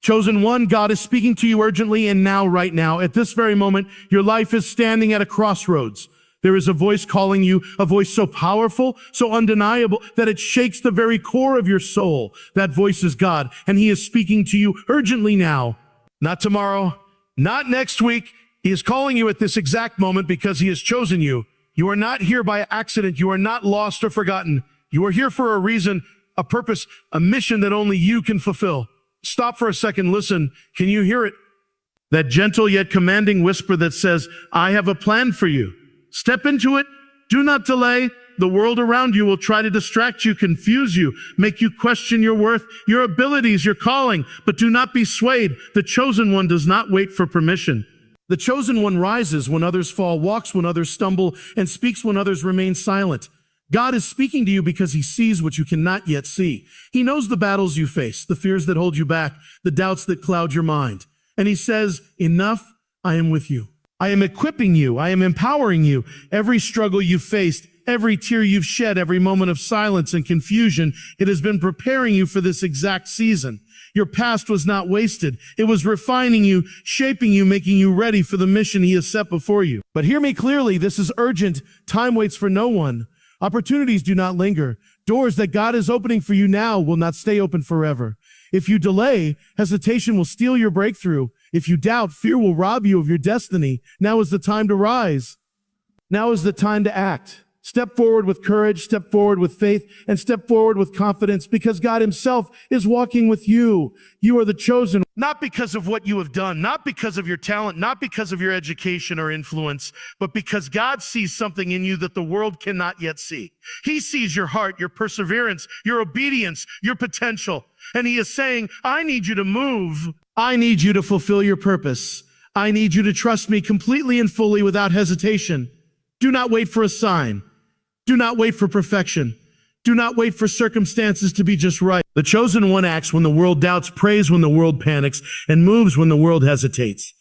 Chosen one, God is speaking to you urgently and now, right now. At this very moment, your life is standing at a crossroads. There is a voice calling you, a voice so powerful, so undeniable, that it shakes the very core of your soul. That voice is God, and he is speaking to you urgently now. Not tomorrow, not next week. He is calling you at this exact moment because he has chosen you. You are not here by accident. You are not lost or forgotten. You are here for a reason, a purpose, a mission that only you can fulfill. Stop for a second, listen. Can you hear it? That gentle yet commanding whisper that says, I have a plan for you. Step into it. Do not delay. The world around you will try to distract you, confuse you, make you question your worth, your abilities, your calling. But do not be swayed. The chosen one does not wait for permission. The chosen one rises when others fall, walks when others stumble, and speaks when others remain silent. God is speaking to you because he sees what you cannot yet see. He knows the battles you face, the fears that hold you back, the doubts that cloud your mind. And he says, enough, I am with you. I am equipping you. I am empowering you. Every struggle you've faced, every tear you've shed, every moment of silence and confusion, it has been preparing you for this exact season. Your past was not wasted. It was refining you, shaping you, making you ready for the mission he has set before you. But hear me clearly, this is urgent. Time waits for no one. Opportunities do not linger. Doors that God is opening for you now will not stay open forever. If you delay, hesitation will steal your breakthrough. If you doubt, fear will rob you of your destiny. Now is the time to rise. Now is the time to act. Step forward with courage, step forward with faith, and step forward with confidence because God himself is walking with you. You are the chosen, not because of what you have done, not because of your talent, not because of your education or influence, but because God sees something in you that the world cannot yet see. He sees your heart, your perseverance, your obedience, your potential. And he is saying, I need you to move. I need you to fulfill your purpose. I need you to trust me completely and fully without hesitation. Do not wait for a sign. Do not wait for perfection. Do not wait for circumstances to be just right. The chosen one acts when the world doubts, prays when the world panics, and moves when the world hesitates.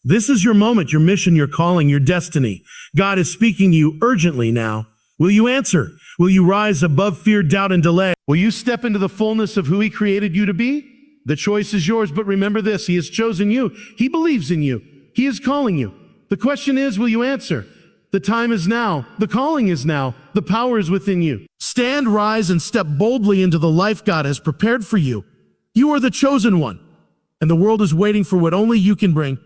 This is your moment, your mission, your calling, your destiny. God is speaking to you urgently now. Will you answer? Will you rise above fear, doubt, and delay? Will you step into the fullness of who he created you to be? The choice is yours, but remember this, he has chosen you. He believes in you. He is calling you. The question is, will you answer? The time is now. The calling is now. The power is within you. Stand, rise, and step boldly into the life God has prepared for you. You are the chosen one, and the world is waiting for what only you can bring.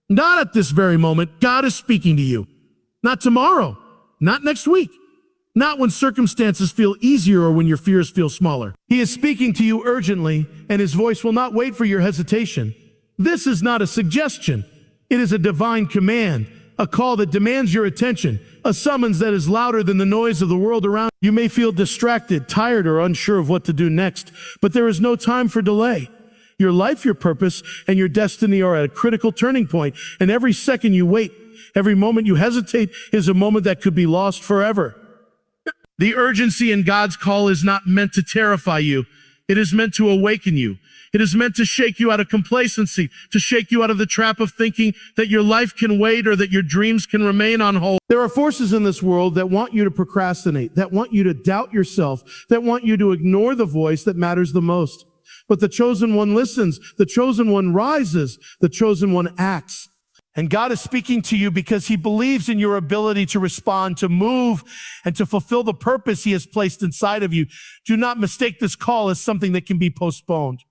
Not at this very moment. God is speaking to you. Not tomorrow. Not next week. Not when circumstances feel easier or when your fears feel smaller. He is speaking to you urgently, and his voice will not wait for your hesitation. This is not a suggestion. It is a divine command. A call that demands your attention, a summons that is louder than the noise of the world around. You may feel distracted, tired, or unsure of what to do next, but there is no time for delay. Your life, your purpose, and your destiny are at a critical turning point, and every second you wait, every moment you hesitate is a moment that could be lost forever. The urgency in God's call is not meant to terrify you. It is meant to awaken you. It is meant to shake you out of complacency, to shake you out of the trap of thinking that your life can wait or that your dreams can remain on hold. There are forces in this world that want you to procrastinate, that want you to doubt yourself, that want you to ignore the voice that matters the most. But the chosen one listens, the chosen one rises, the chosen one acts. And God is speaking to you because he believes in your ability to respond, to move, and to fulfill the purpose he has placed inside of you. Do not mistake this call as something that can be postponed.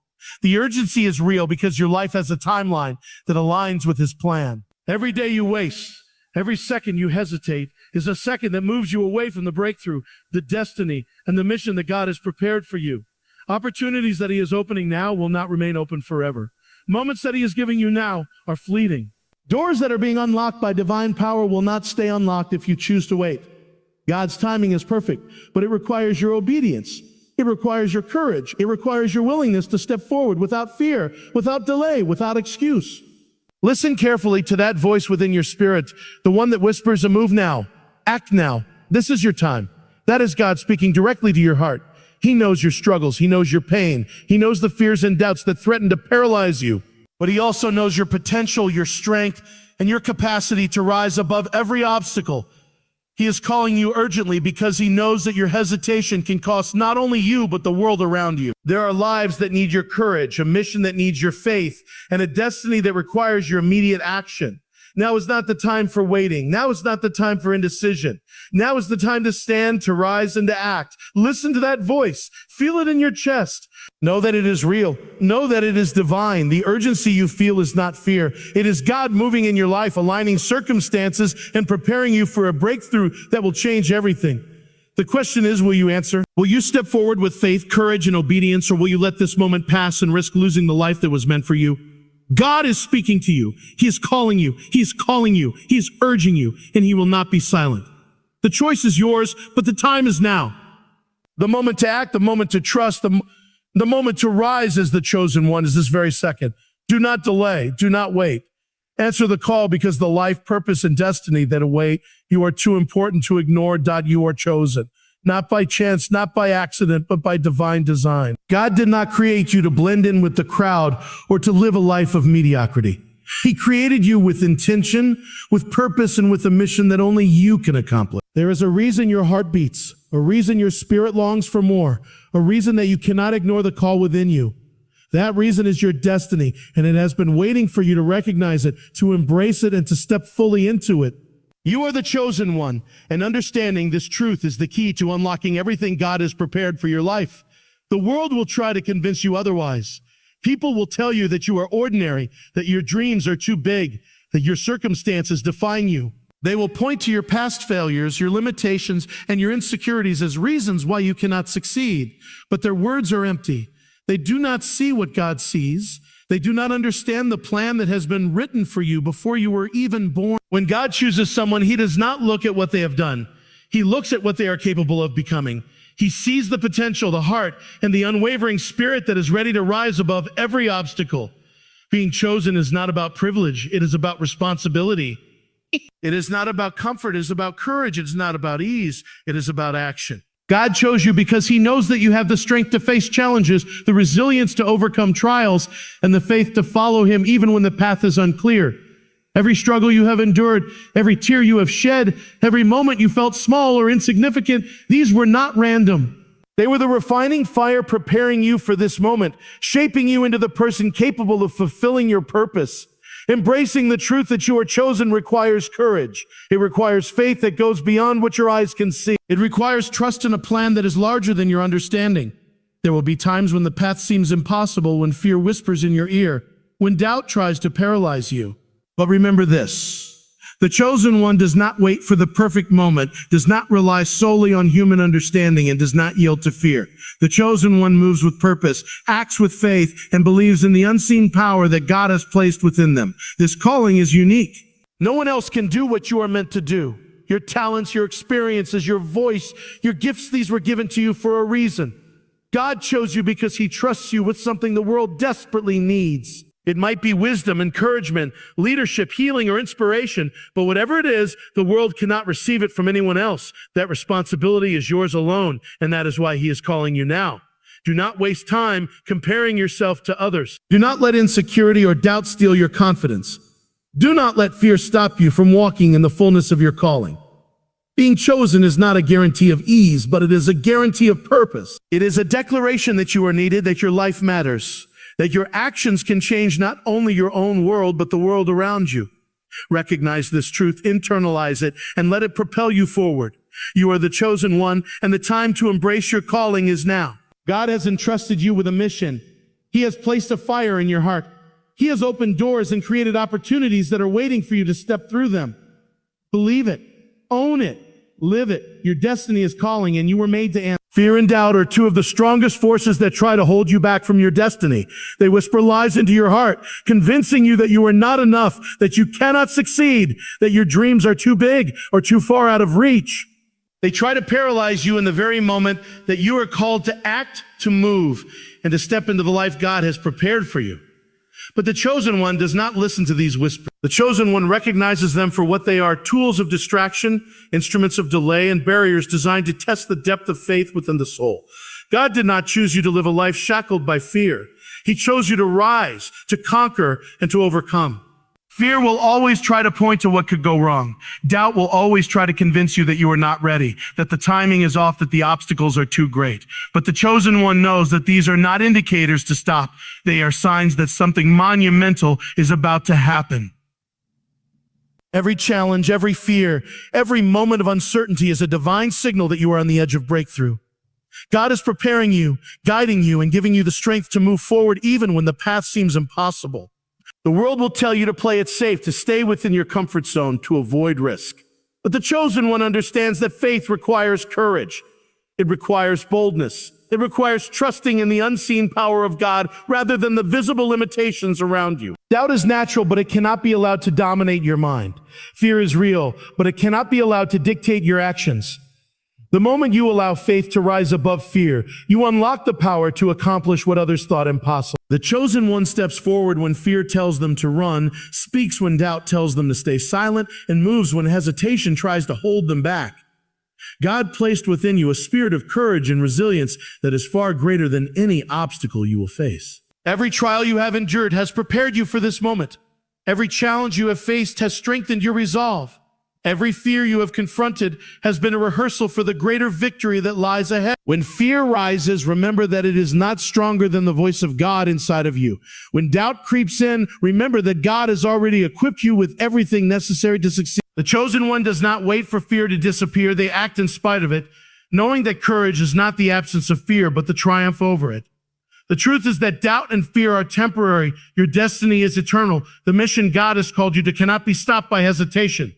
The urgency is real because your life has a timeline that aligns with his plan. Every day you waste, every second you hesitate is a second that moves you away from the breakthrough, the destiny, and the mission that God has prepared for you. Opportunities that he is opening now will not remain open forever. Moments that he is giving you now are fleeting. Doors that are being unlocked by divine power will not stay unlocked if you choose to wait. God's timing is perfect, but it requires your obedience. It requires your courage. It requires your willingness to step forward without fear, without delay, without excuse. Listen carefully to that voice within your spirit, the one that whispers, move now, act now. This is your time. That is God speaking directly to your heart. He knows your struggles. He knows your pain. He knows the fears and doubts that threaten to paralyze you. But he also knows your potential, your strength, and your capacity to rise above every obstacle. He is calling you urgently because he knows that your hesitation can cost not only you, but the world around you. There are lives that need your courage, a mission that needs your faith, and a destiny that requires your immediate action. Now is not the time for waiting. Now is not the time for indecision. Now is the time to stand, to rise, and to act. Listen to that voice. Feel it in your chest. Know that it is real. Know that it is divine. The urgency you feel is not fear. It is God moving in your life, aligning circumstances and preparing you for a breakthrough that will change everything. The question is, will you answer? Will you step forward with faith, courage, and obedience, or will you let this moment pass and risk losing the life that was meant for you? God is speaking to you. He is calling you. He is calling you. He is urging you, and he will not be silent. The choice is yours, but the time is now. The moment to act, the moment to trust, the moment to rise as the chosen one is this very second. Do not delay. Do not wait. Answer the call, because the life, purpose, and destiny that await you are too important to ignore. You are chosen. Not by chance, not by accident, but by divine design. God did not create you to blend in with the crowd or to live a life of mediocrity. He created you with intention, with purpose, and with a mission that only you can accomplish. There is a reason your heart beats, a reason your spirit longs for more, a reason that you cannot ignore the call within you. That reason is your destiny, and it has been waiting for you to recognize it, to embrace it, and to step fully into it. You are the chosen one, and understanding this truth is the key to unlocking everything God has prepared for your life. The world will try to convince you otherwise. People will tell you that you are ordinary, that your dreams are too big, that your circumstances define you. They will point to your past failures, your limitations, and your insecurities as reasons why you cannot succeed. But their words are empty. They do not see what God sees. They do not understand the plan that has been written for you before you were even born. When God chooses someone, he does not look at what they have done. He looks at what they are capable of becoming. He sees the potential, the heart, and the unwavering spirit that is ready to rise above every obstacle. Being chosen is not about privilege. It is about responsibility. It is not about comfort. It is about courage. It is not about ease. It is about action. God chose you because he knows that you have the strength to face challenges, the resilience to overcome trials, and the faith to follow him even when the path is unclear. Every struggle you have endured, every tear you have shed, every moment you felt small or insignificant, these were not random. They were the refining fire preparing you for this moment, shaping you into the person capable of fulfilling your purpose. Embracing the truth that you are chosen requires courage. It requires faith that goes beyond what your eyes can see. It requires trust in a plan that is larger than your understanding. There will be times when the path seems impossible, when fear whispers in your ear, when doubt tries to paralyze you. But remember this. The chosen one does not wait for the perfect moment, does not rely solely on human understanding, and does not yield to fear. The chosen one moves with purpose, acts with faith, and believes in the unseen power that God has placed within them. This calling is unique. No one else can do what you are meant to do. Your talents, your experiences, your voice, your gifts, these were given to you for a reason. God chose you because he trusts you with something the world desperately needs. It might be wisdom, encouragement, leadership, healing, or inspiration, but whatever it is, the world cannot receive it from anyone else. That responsibility is yours alone, and that is why he is calling you now. Do not waste time comparing yourself to others. Do not let insecurity or doubt steal your confidence. Do not let fear stop you from walking in the fullness of your calling. Being chosen is not a guarantee of ease, but it is a guarantee of purpose. It is a declaration that you are needed, that your life matters, that your actions can change not only your own world, but the world around you. Recognize this truth, internalize it, and let it propel you forward. You are the chosen one, and the time to embrace your calling is now. God has entrusted you with a mission. He has placed a fire in your heart. He has opened doors and created opportunities that are waiting for you to step through them. Believe it. Own it. Live it. Your destiny is calling, and you were made to answer. Fear and doubt are two of the strongest forces that try to hold you back from your destiny. They whisper lies into your heart, convincing you that you are not enough, that you cannot succeed, that your dreams are too big or too far out of reach. They try to paralyze you in the very moment that you are called to act, to move, and to step into the life God has prepared for you. But the chosen one does not listen to these whispers. The chosen one recognizes them for what they are: tools of distraction, instruments of delay, and barriers designed to test the depth of faith within the soul. God did not choose you to live a life shackled by fear. He chose you to rise, to conquer, and to overcome. Fear will always try to point to what could go wrong. Doubt will always try to convince you that you are not ready, that the timing is off, that the obstacles are too great. But the chosen one knows that these are not indicators to stop. They are signs that something monumental is about to happen. Every challenge, every fear, every moment of uncertainty is a divine signal that you are on the edge of breakthrough. God is preparing you, guiding you, and giving you the strength to move forward even when the path seems impossible. The world will tell you to play it safe, to stay within your comfort zone, to avoid risk. But the chosen one understands that faith requires courage. It requires boldness. It requires trusting in the unseen power of God rather than the visible limitations around you. Doubt is natural, but it cannot be allowed to dominate your mind. Fear is real, but it cannot be allowed to dictate your actions. The moment you allow faith to rise above fear, you unlock the power to accomplish what others thought impossible. The chosen one steps forward when fear tells them to run, speaks when doubt tells them to stay silent, and moves when hesitation tries to hold them back. God placed within you a spirit of courage and resilience that is far greater than any obstacle you will face. Every trial you have endured has prepared you for this moment. Every challenge you have faced has strengthened your resolve. Every fear you have confronted has been a rehearsal for the greater victory that lies ahead. When fear rises, remember that it is not stronger than the voice of God inside of you. When doubt creeps in, remember that God has already equipped you with everything necessary to succeed. The chosen one does not wait for fear to disappear. They act in spite of it, knowing that courage is not the absence of fear, but the triumph over it. The truth is that doubt and fear are temporary. Your destiny is eternal. The mission God has called you to cannot be stopped by hesitation.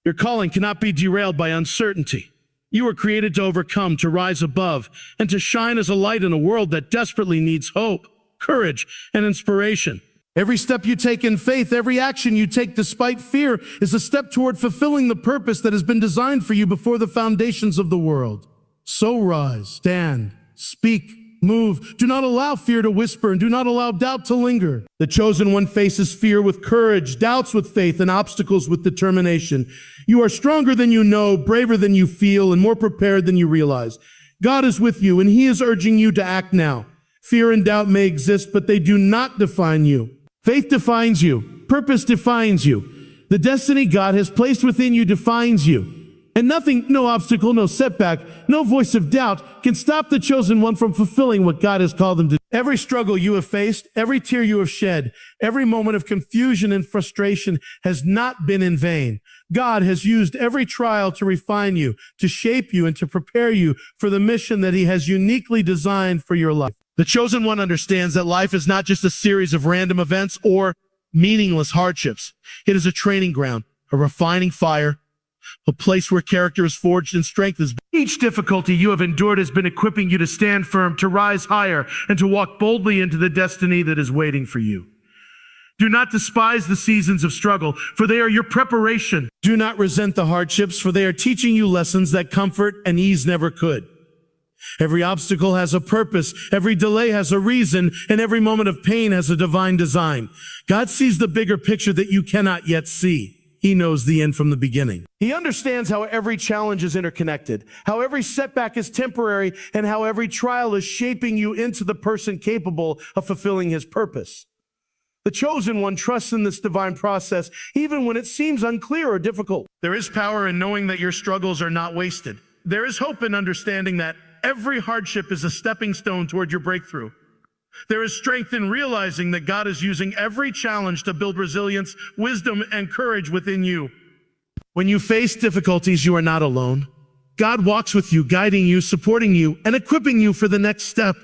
Your calling cannot be derailed by uncertainty. You were created to overcome, to rise above, and to shine as a light in a world that desperately needs hope, courage, and inspiration. Every step you take in faith, every action you take despite fear, is a step toward fulfilling the purpose that has been designed for you before the foundations of the world. So rise, stand, speak, move. Do not allow fear to whisper, and do not allow doubt to linger. The chosen one faces fear with courage, doubts with faith, and obstacles with determination. You are stronger than you know, braver than you feel, and more prepared than you realize. God is with you, and He is urging you to act now. Fear and doubt may exist, but they do not define you. Faith defines you. Purpose defines you. The destiny God has placed within you defines you. And nothing, no obstacle, no setback, no voice of doubt can stop the chosen one from fulfilling what God has called them to do. Every struggle you have faced, every tear you have shed, every moment of confusion and frustration has not been in vain. God has used every trial to refine you, to shape you, and to prepare you for the mission that He has uniquely designed for your life. The chosen one understands that life is not just a series of random events or meaningless hardships. It is a training ground, a refining fire, a place where character is forged and strength is. Each difficulty you have endured has been equipping you to stand firm, to rise higher, and to walk boldly into the destiny that is waiting for you. Do not despise the seasons of struggle, for they are your preparation. Do not resent the hardships, for they are teaching you lessons that comfort and ease never could. Every obstacle has a purpose, every delay has a reason, and every moment of pain has a divine design. God sees the bigger picture that you cannot yet see. He knows the end from the beginning. He understands how every challenge is interconnected, how every setback is temporary, and how every trial is shaping you into the person capable of fulfilling His purpose. The chosen one trusts in this divine process, even when it seems unclear or difficult. There is power in knowing that your struggles are not wasted. There is hope in understanding that every hardship is a stepping stone toward your breakthrough. There is strength in realizing that God is using every challenge to build resilience, wisdom, and courage within you. When you face difficulties, you are not alone. God walks with you, guiding you, supporting you, and equipping you for the next step.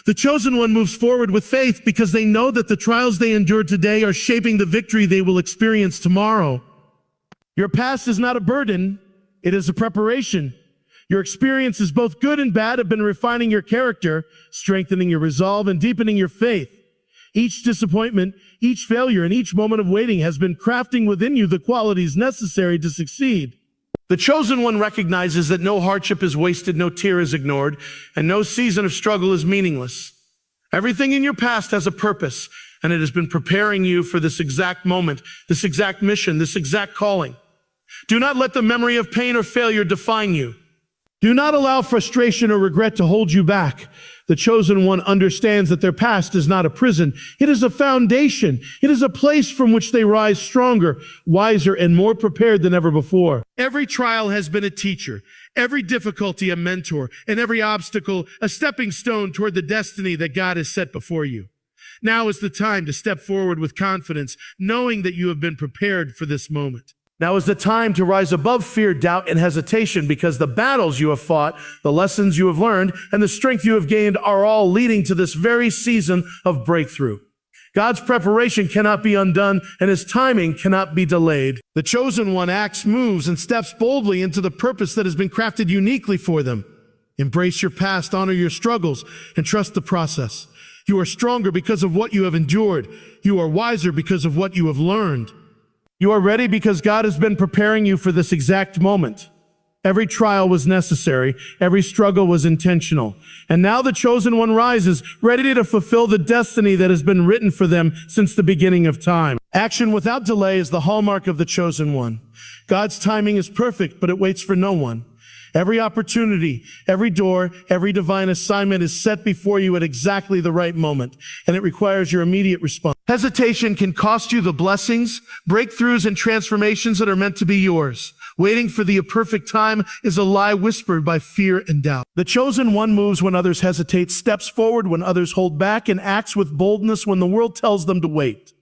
The chosen one moves forward with faith because they know that the trials they endure today are shaping the victory they will experience tomorrow. Your past is not a burden, it is a preparation. Your experiences, both good and bad, have been refining your character, strengthening your resolve, and deepening your faith. Each disappointment, each failure, and each moment of waiting has been crafting within you the qualities necessary to succeed. The chosen one recognizes that no hardship is wasted, no tear is ignored, and no season of struggle is meaningless. Everything in your past has a purpose, and it has been preparing you for this exact moment, this exact mission, this exact calling. Do not let the memory of pain or failure define you. Do not allow frustration or regret to hold you back. The chosen one understands that their past is not a prison. It is a foundation. It is a place from which they rise stronger, wiser, and more prepared than ever before. Every trial has been a teacher, every difficulty a mentor, and every obstacle a stepping stone toward the destiny that God has set before you. Now is the time to step forward with confidence, knowing that you have been prepared for this moment. Now is the time to rise above fear, doubt, and hesitation, because the battles you have fought, the lessons you have learned, and the strength you have gained are all leading to this very season of breakthrough. God's preparation cannot be undone, and his timing cannot be delayed. The chosen one acts, moves, and steps boldly into the purpose that has been crafted uniquely for them. Embrace your past, honor your struggles, and trust the process. You are stronger because of what you have endured. You are wiser because of what you have learned. You are ready because God has been preparing you for this exact moment. Every trial was necessary. Every struggle was intentional. And now the chosen one rises, ready to fulfill the destiny that has been written for them since the beginning of time. Action without delay is the hallmark of the chosen one. God's timing is perfect, but it waits for no one. Every opportunity, every door, every divine assignment is set before you at exactly the right moment, and it requires your immediate response. Hesitation can cost you the blessings, breakthroughs, and transformations that are meant to be yours. Waiting for the perfect time is a lie whispered by fear and doubt. The chosen one moves when others hesitate, steps forward when others hold back, and acts with boldness when the world tells them to wait.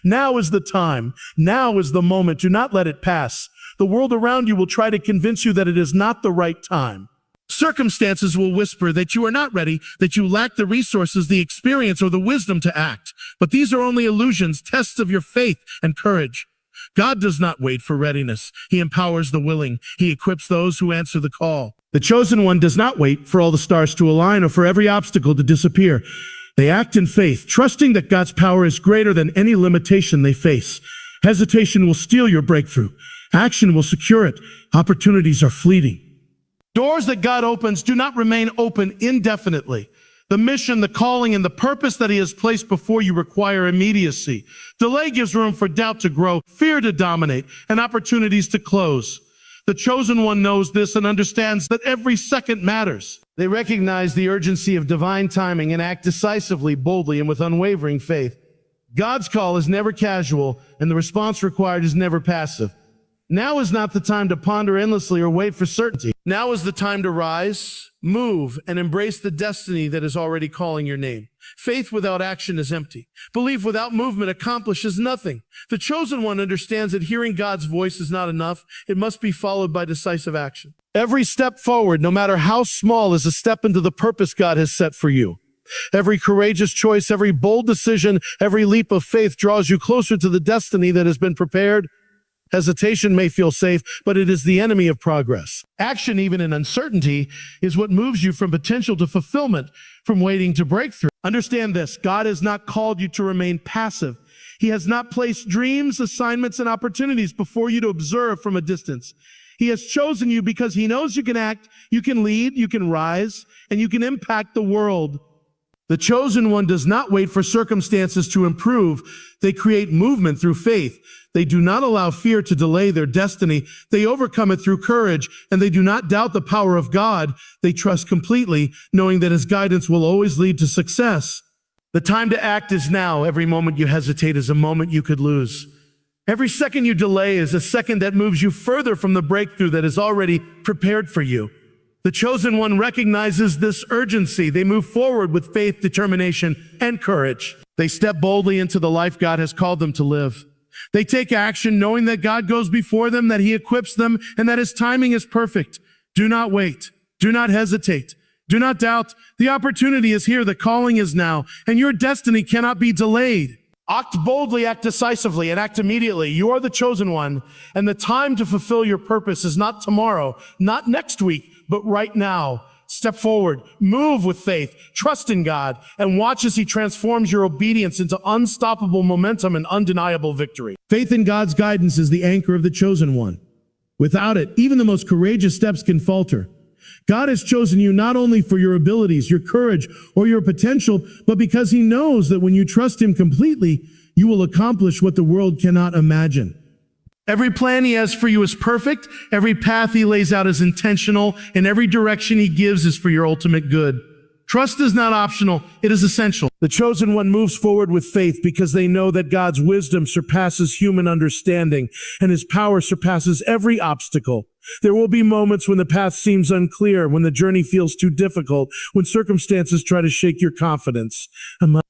Now is the time. Now is the moment. Do not let it pass. The world around you will try to convince you that it is not the right time. Circumstances will whisper that you are not ready, that you lack the resources, the experience, or the wisdom to act. But these are only illusions, tests of your faith and courage. God does not wait for readiness. He empowers the willing. He equips those who answer the call. The chosen one does not wait for all the stars to align or for every obstacle to disappear. They act in faith, trusting that God's power is greater than any limitation they face. Hesitation will steal your breakthrough. Action will secure it. Opportunities are fleeting. Doors that God opens do not remain open indefinitely. The mission, the calling, and the purpose that he has placed before you require immediacy. Delay gives room for doubt to grow, fear to dominate, and opportunities to close. The chosen one knows this and understands that every second matters. They recognize the urgency of divine timing and act decisively, boldly, and with unwavering faith. God's call is never casual, and the response required is never passive. Now is not the time to ponder endlessly or wait for certainty. Now is the time to rise, move, and embrace the destiny that is already calling your name. Faith without action is empty. Belief without movement accomplishes nothing. The chosen one understands that hearing God's voice is not enough. It must be followed by decisive action. Every step forward, no matter how small, is a step into the purpose God has set for you. Every courageous choice, every bold decision, every leap of faith draws you closer to the destiny that has been prepared. Hesitation may feel safe, but it is the enemy of progress. Action, even in uncertainty, is what moves you from potential to fulfillment, from waiting to breakthrough. Understand this: God has not called you to remain passive. He has not placed dreams, assignments, and opportunities before you to observe from a distance. He has chosen you because he knows you can act, you can lead, you can rise, and you can impact the world. The chosen one does not wait for circumstances to improve. They create movement through faith. They do not allow fear to delay their destiny. They overcome it through courage, and they do not doubt the power of God. They trust completely, knowing that his guidance will always lead to success. The time to act is now. Every moment you hesitate is a moment you could lose. Every second you delay is a second that moves you further from the breakthrough that is already prepared for you. The chosen one recognizes this urgency. They move forward with faith, determination, and courage. They step boldly into the life God has called them to live. They take action knowing that God goes before them, that he equips them, and that his timing is perfect. Do not wait. Do not hesitate. Do not doubt. The opportunity is here. The calling is now, and your destiny cannot be delayed. Act boldly, act decisively, and act immediately. You are the chosen one, and the time to fulfill your purpose is not tomorrow, not next week, but right now. Step forward, move with faith, trust in God, and watch as he transforms your obedience into unstoppable momentum and undeniable victory. Faith in God's guidance is the anchor of the chosen one. Without it, even the most courageous steps can falter. God has chosen you not only for your abilities, your courage, or your potential, but because he knows that when you trust him completely, you will accomplish what the world cannot imagine. Every plan he has for you is perfect. Every path he lays out is intentional, and every direction he gives is for your ultimate good. Trust is not optional, it is essential. The chosen one moves forward with faith because they know that God's wisdom surpasses human understanding and his power surpasses every obstacle. There will be moments when the path seems unclear, when the journey feels too difficult, when circumstances try to shake your confidence.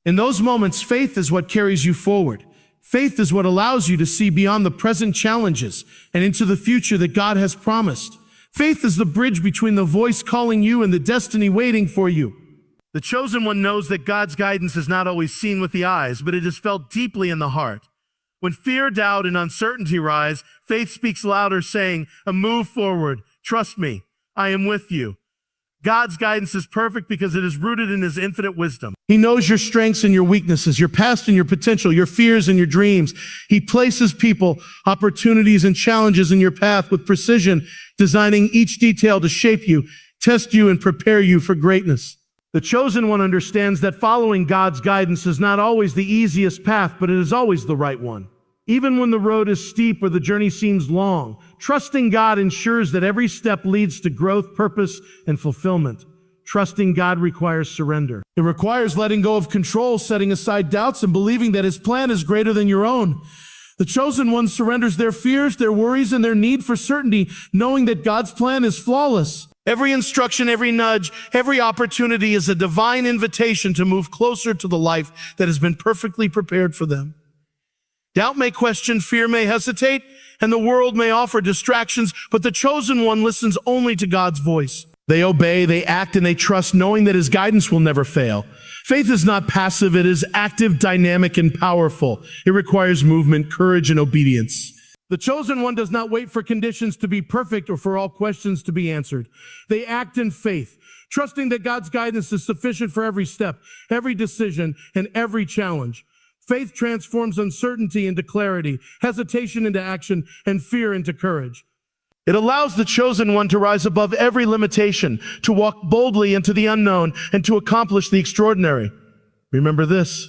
In those moments, faith is what carries you forward. Faith is what allows you to see beyond the present challenges and into the future that God has promised. Faith is the bridge between the voice calling you and the destiny waiting for you. The chosen one knows that God's guidance is not always seen with the eyes, but it is felt deeply in the heart. When fear, doubt, and uncertainty rise, faith speaks louder, saying, "Move forward. Trust me. I am with you." God's guidance is perfect because it is rooted in his infinite wisdom. He knows your strengths and your weaknesses, your past and your potential, your fears and your dreams. He places people, opportunities, and challenges in your path with precision, designing each detail to shape you, test you, and prepare you for greatness. The chosen one understands that following God's guidance is not always the easiest path, but it is always the right one. Even when the road is steep or the journey seems long, trusting God ensures that every step leads to growth, purpose, and fulfillment. Trusting God requires surrender. It requires letting go of control, setting aside doubts, and believing that his plan is greater than your own. The chosen one surrenders their fears, their worries, and their need for certainty, knowing that God's plan is flawless. Every instruction, every nudge, every opportunity is a divine invitation to move closer to the life that has been perfectly prepared for them. Doubt may question, fear may hesitate, and the world may offer distractions, but the chosen one listens only to God's voice. They obey, they act, and they trust, knowing that his guidance will never fail. Faith is not passive, it is active, dynamic, and powerful. It requires movement, courage, and obedience. The chosen one does not wait for conditions to be perfect or for all questions to be answered. They act in faith, trusting that God's guidance is sufficient for every step, every decision, and every challenge. Faith transforms uncertainty into clarity, hesitation into action, and fear into courage. It allows the chosen one to rise above every limitation, to walk boldly into the unknown, and to accomplish the extraordinary. Remember this: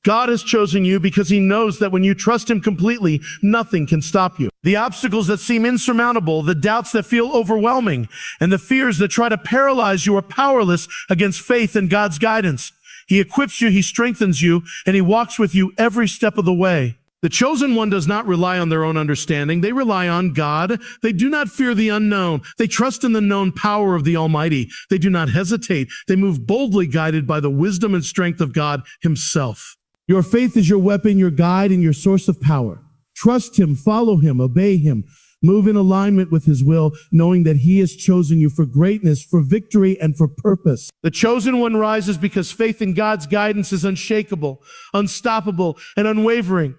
God has chosen you because he knows that when you trust him completely, nothing can stop you. The obstacles that seem insurmountable, the doubts that feel overwhelming, and the fears that try to paralyze you are powerless against faith and God's guidance. He equips you, he strengthens you, and he walks with you every step of the way. The chosen one does not rely on their own understanding. They rely on God. They do not fear the unknown. They trust in the known power of the Almighty. They do not hesitate. They move boldly, guided by the wisdom and strength of God himself. Your faith is your weapon, your guide, and your source of power. Trust him, follow him, obey him. Move in alignment with his will, knowing that he has chosen you for greatness, for victory, and for purpose. The chosen one rises because faith in God's guidance is unshakable, unstoppable, and unwavering.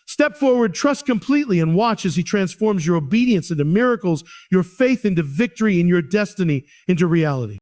Step forward, trust completely, and watch as he transforms your obedience into miracles, your faith into victory, and your destiny into reality.